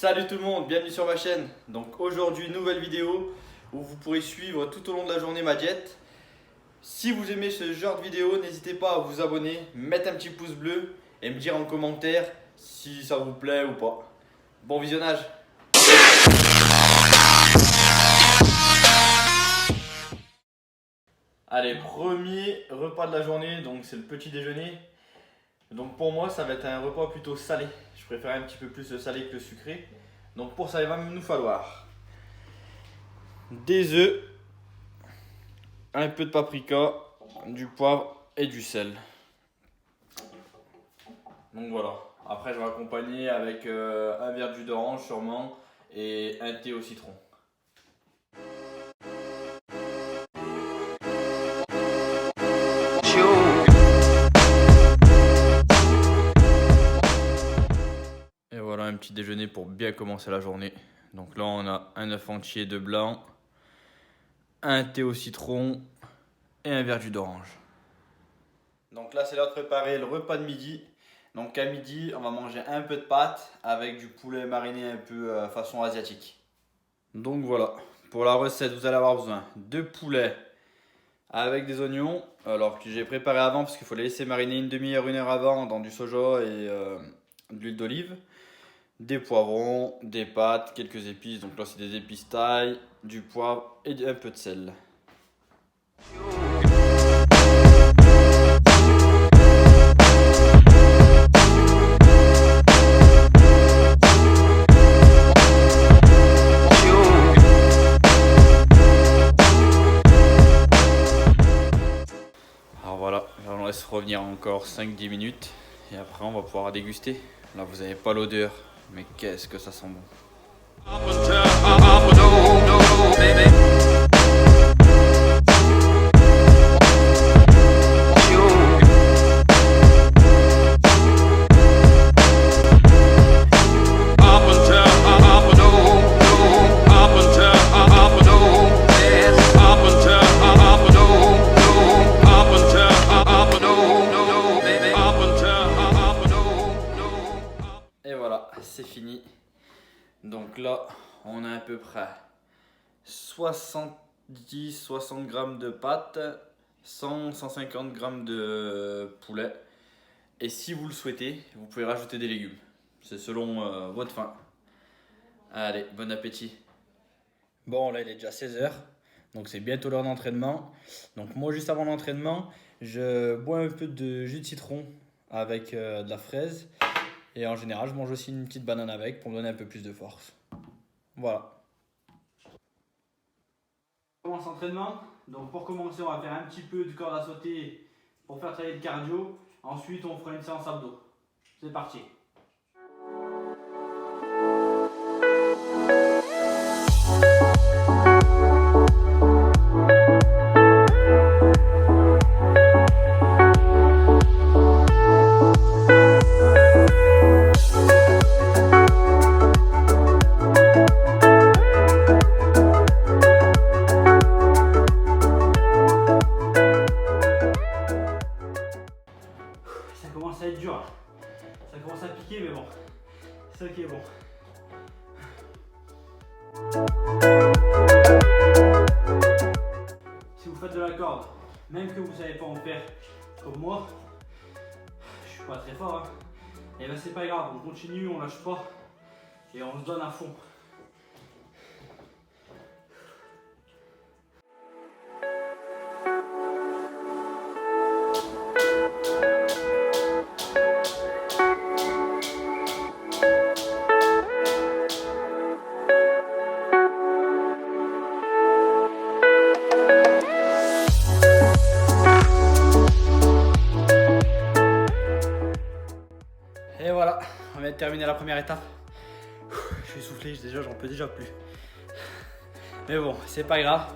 Salut tout le monde, bienvenue sur ma chaîne. Donc aujourd'hui, nouvelle vidéo où vous pourrez suivre tout au long de la journée ma diète. Si vous aimez ce genre de vidéo, n'hésitez pas à vous abonner, mettre un petit pouce bleu et me dire en commentaire si ça vous plaît ou pas. Bon visionnage. Allez, premier repas de la journée, donc c'est le petit déjeuner. Donc pour moi, ça va être un repas plutôt salé. Je préfère un petit peu plus le salé que le sucré. Donc pour ça, il va nous falloir des œufs, un peu de paprika, du poivre et du sel. Donc voilà. Après, je vais accompagner avec un verre de jus d'orange sûrement et un thé au citron. Et voilà un petit déjeuner pour bien commencer la journée. Donc là on a un œuf entier de blanc, un thé au citron et un verre de jus d'orange. Donc là c'est l'heure de préparer le repas de midi. Donc à midi on va manger un peu de pâtes avec du poulet mariné un peu façon asiatique. Donc voilà, pour la recette vous allez avoir besoin de poulet avec des oignons, alors que j'ai préparé avant parce qu'il faut les laisser mariner une demi-heure, une heure avant dans du soja et de l'huile d'olive. Des poivrons, des pâtes, quelques épices, donc là c'est des épices thaï, du poivre et un peu de sel. Alors voilà, on laisse revenir encore 5-10 minutes et après on va pouvoir déguster. Là vous n'avez pas l'odeur. Mais qu'est-ce que ça sent bon. C'est fini. Donc là, on a à peu près 70-60 grammes de pâtes, 100-150 grammes de poulet. Et si vous le souhaitez, vous pouvez rajouter des légumes. C'est selon votre faim. Allez, bon appétit. Bon, là, il est déjà 16h. Donc c'est bientôt l'heure d'entraînement. Donc moi, juste avant l'entraînement, je bois un peu de jus de citron avec de la fraise. Et en général, je mange aussi une petite banane avec pour me donner un peu plus de force. Voilà. On commence l'entraînement. Donc pour commencer, on va faire un petit peu de corde à sauter pour faire travailler le cardio. Ensuite, on fera une séance abdos. C'est parti. Ça commence à être dur, ça commence à piquer, mais bon, c'est ça qui est bon. Si vous faites de la corde, même que vous ne savez pas en faire comme moi, je suis pas très fort, hein, et ben c'est pas grave, on continue, on lâche pas et on se donne à fond. Et voilà, on vient de terminer la première étape. Je suis essoufflé, déjà j'en peux déjà plus. Mais bon, c'est pas grave.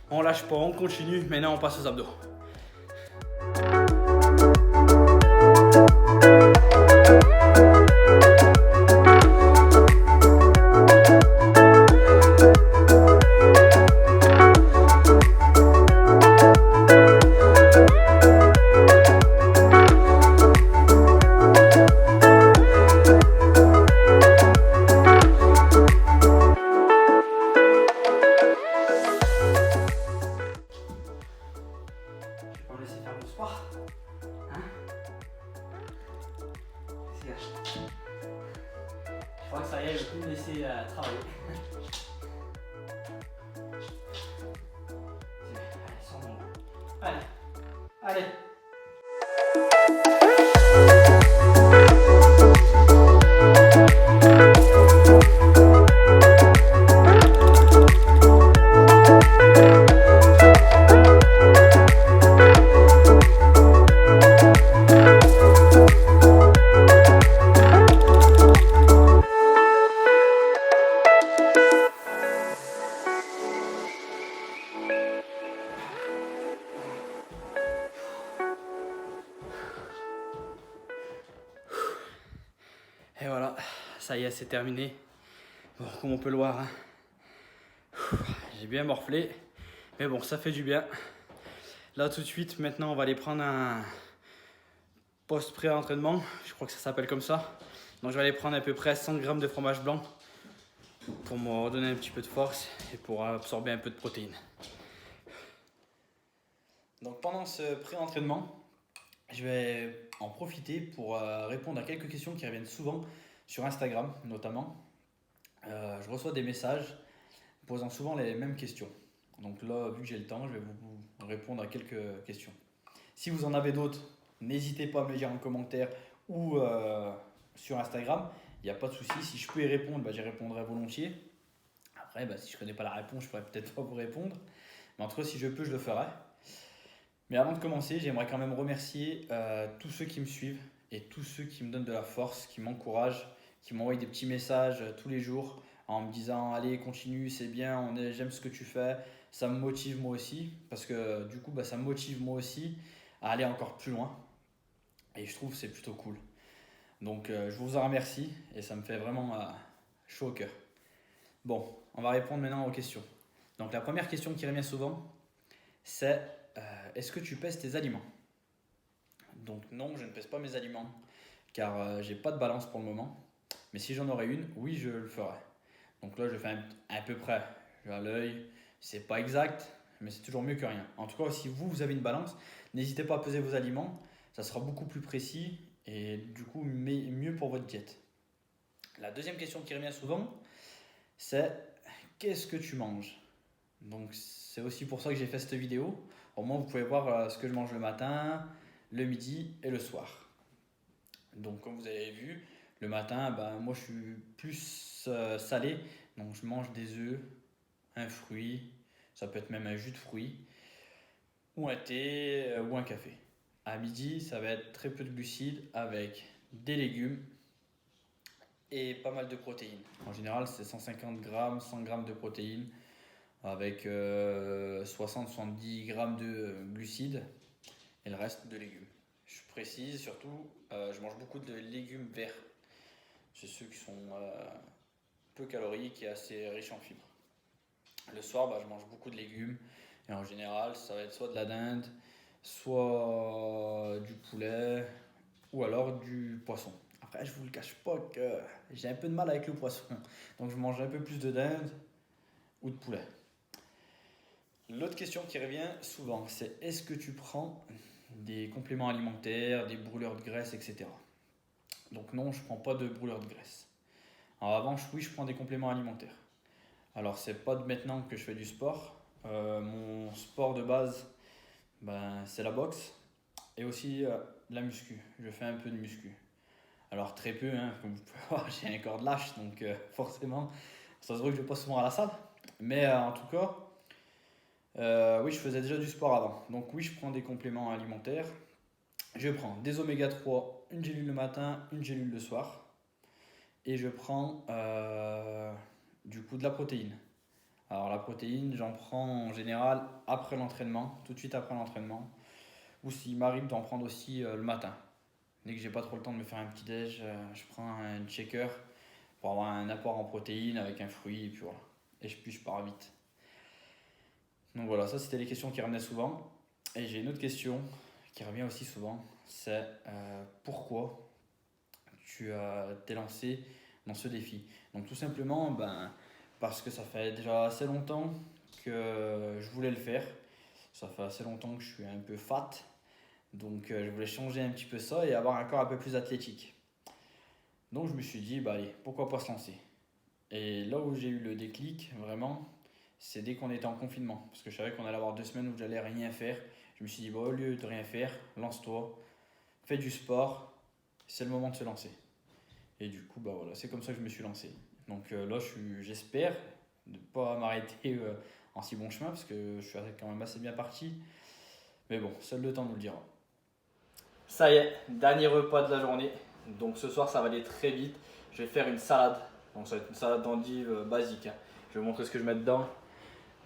On lâche pas, on continue. Maintenant on passe aux abdos. crois que ça y est, je vais plus me laisser travailler. Allez, sans mon... Allez, allez. Et voilà, ça y est, c'est terminé. Bon, comme on peut le voir, hein, j'ai bien morflé. Mais bon, ça fait du bien. Là, tout de suite, maintenant, on va aller prendre un post-pré-entraînement. Je crois que ça s'appelle comme ça. Donc, je vais aller prendre à peu près 100 grammes de fromage blanc pour me redonner un petit peu de force et pour absorber un peu de protéines. Donc, pendant ce pré-entraînement, je vais en profiter pour répondre à quelques questions qui reviennent souvent sur Instagram, notamment. Je reçois des messages posant souvent les mêmes questions. Donc là, vu que j'ai le temps, je vais vous répondre à quelques questions. Si vous en avez d'autres, n'hésitez pas à me le dire en commentaire ou sur Instagram. Il n'y a pas de souci. Si je peux y répondre, j'y répondrai volontiers. Après, si je ne connais pas la réponse, je ne pourrais peut-être pas vous répondre. Mais en tout cas, si je peux, je le ferai. Mais avant de commencer, j'aimerais quand même remercier tous ceux qui me suivent et tous ceux qui me donnent de la force, qui m'encouragent, qui m'envoient des petits messages tous les jours en me disant allez continue, c'est bien, j'aime ce que tu fais, ça me motive moi aussi parce que du coup ça me motive moi aussi à aller encore plus loin et je trouve que c'est plutôt cool. Donc je vous en remercie et ça me fait vraiment chaud au cœur. Bon, on va répondre maintenant aux questions. Donc la première question qui revient souvent c'est est-ce que tu pèses tes aliments? Donc non, je ne pèse pas mes aliments car j'ai pas de balance pour le moment. Mais si j'en aurais une, oui, je le ferais. Donc là, je fais à peu près à l'œil. C'est pas exact, mais c'est toujours mieux que rien. En tout cas, si vous avez une balance, n'hésitez pas à peser vos aliments. Ça sera beaucoup plus précis et du coup mieux pour votre diète. La deuxième question qui revient souvent, c'est qu'est-ce que tu manges? Donc c'est aussi pour ça que j'ai fait cette vidéo. Au moins, vous pouvez voir ce que je mange le matin, le midi et le soir. Donc comme vous avez vu, le matin, moi je suis plus salé, donc je mange des œufs, un fruit, ça peut être même un jus de fruits, ou un thé ou un café. À midi, ça va être très peu de glucides avec des légumes et pas mal de protéines. En général, c'est 150 grammes, 100 grammes de protéines avec 60-70 grammes de glucides et le reste de légumes. Je précise surtout, je mange beaucoup de légumes verts. C'est ceux qui sont peu caloriques et assez riches en fibres. Le soir, je mange beaucoup de légumes et en général, ça va être soit de la dinde, soit du poulet ou alors du poisson. Après, je vous le cache pas que j'ai un peu de mal avec le poisson, donc je mange un peu plus de dinde ou de poulet. L'autre question qui revient souvent, c'est est-ce que tu prends des compléments alimentaires, des brûleurs de graisse, etc. Donc non, je ne prends pas de brûleurs de graisse. En revanche, oui, je prends des compléments alimentaires. Alors, c'est pas de maintenant que je fais du sport. Mon sport de base, c'est la boxe et aussi la muscu. Je fais un peu de muscu. Alors, très peu, comme vous pouvez voir, j'ai un corps de lâche, donc forcément, ça se voit que je vais pas souvent à la salle. Mais en tout cas, oui, je faisais déjà du sport avant. Donc oui, je prends des compléments alimentaires. Je prends des oméga 3, une gélule le matin, une gélule le soir. Et je prends du coup de la protéine. Alors la protéine, j'en prends en général après l'entraînement, tout de suite après l'entraînement. Ou s'il m'arrive d'en prendre aussi le matin. Dès que j'ai pas trop le temps de me faire un petit déj, je prends un shaker pour avoir un apport en protéines avec un fruit et puis voilà. Et puis je pars vite. Donc voilà, ça c'était les questions qui revenaient souvent. Et j'ai une autre question qui revient aussi souvent, c'est pourquoi tu t'es lancé dans ce défi. Donc tout simplement, parce que ça fait déjà assez longtemps que je voulais le faire. Ça fait assez longtemps que je suis un peu fat. Donc je voulais changer un petit peu ça et avoir un corps un peu plus athlétique. Donc je me suis dit, bah allez, pourquoi pas se lancer. Et là où j'ai eu le déclic, vraiment, c'est dès qu'on était en confinement. Parce que je savais qu'on allait avoir 2 semaines où j'allais rien faire. Je me suis dit, bah, au lieu de rien faire, lance-toi, fais du sport, c'est le moment de se lancer. Et du coup, bah voilà, c'est comme ça que je me suis lancé. Donc là, j'espère ne pas m'arrêter en si bon chemin, parce que je suis quand même assez bien parti. Mais bon, seul le temps nous le dira. Ça y est, dernier repas de la journée. Donc ce soir, ça va aller très vite. Je vais faire une salade. Donc ça va être une salade d'endive basique, hein. Je vais vous montrer ce que je mets dedans.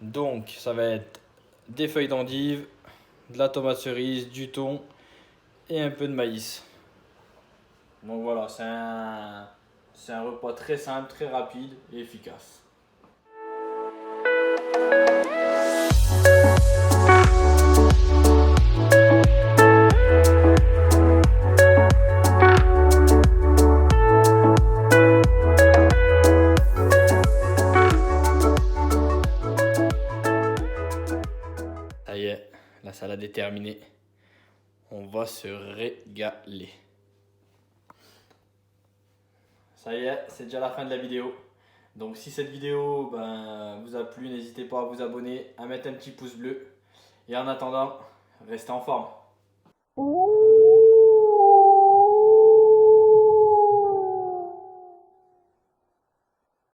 Donc ça va être des feuilles d'endive, de la tomate cerise, du thon et un peu de maïs. Donc voilà, c'est un repas très simple, très rapide et efficace. Ça y est, la salade est terminée. On va se régaler. Ça y est, c'est déjà la fin de la vidéo. Donc si cette vidéo vous a plu, n'hésitez pas à vous abonner, à mettre un petit pouce bleu. Et en attendant, restez en forme.